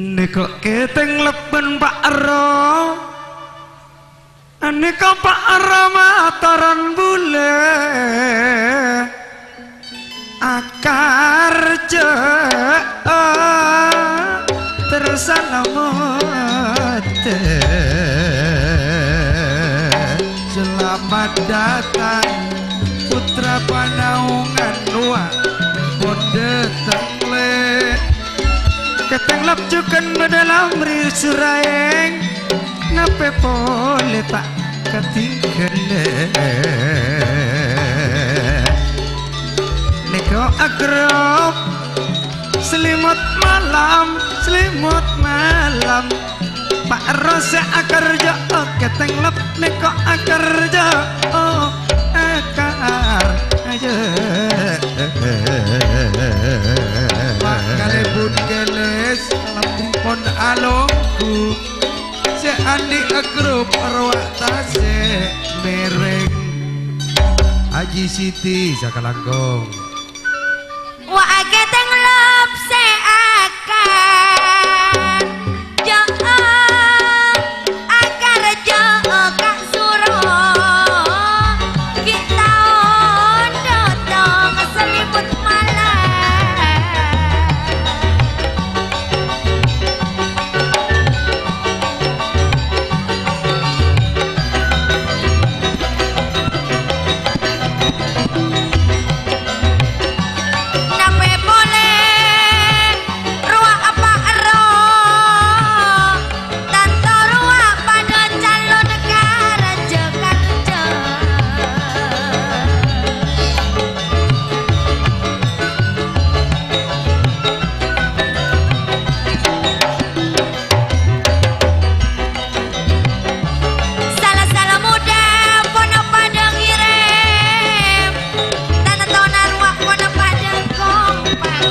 Nekok keteng leben Pak Ero, aneka Pak Ero mataran bule, akar tersalamat. Selamat datang putra Panaungan Nuwa Bonde Tengle. Keteng lapjukan dalam risuraeng, ngape boleh tak ketinggalan. Neko agrop selimut malam Pak Rosa akarja oh keteng lap neko akarja oh akar aja makalebun geles lampun alongku se andi agrop arwah tase mereng Haji Siti Sakalangkong wa keteng lap se akar jo akar jo kak suro kita dotong selimut malam nape boleh ruak apa ero tanto ruak pada calon karaja karja salah-salah muda pono pada ngirim tanah tona ruak pono pada kompak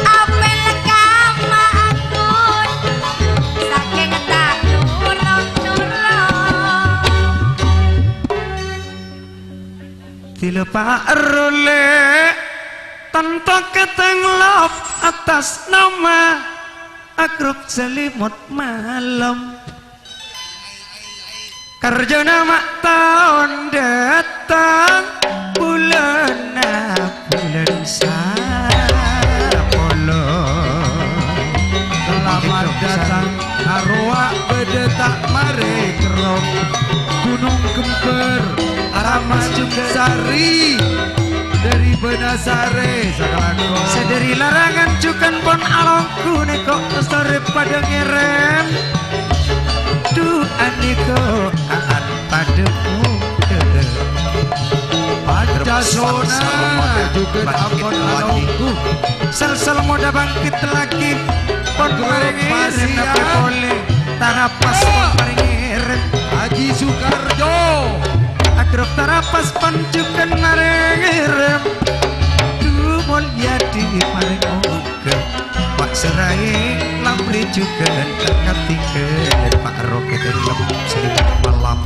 apel kama akun saking tak nurong Tila Pak Role tanpa keteng love atas nama agrop selimut malam kerja nama tahun datang bulan sapolo. Selamat datang arwah bedetak mare kerong Gunung Kemper Aramas juga Sari dari Benasare Sakalangkong sederi larangan cukan pon alongku neko sore pada ngerem aniko aan padamu Pancasona juga ampun alongku sel-sel moda bangkit lagi pon ngerem nape boleh tarapas pon ngerem Haji Soekarjo agrop tarapas pancukan ngerem mulia di paling oke Pak Serai lamri juga dekat tiket Pak Roket dalam selimut malam.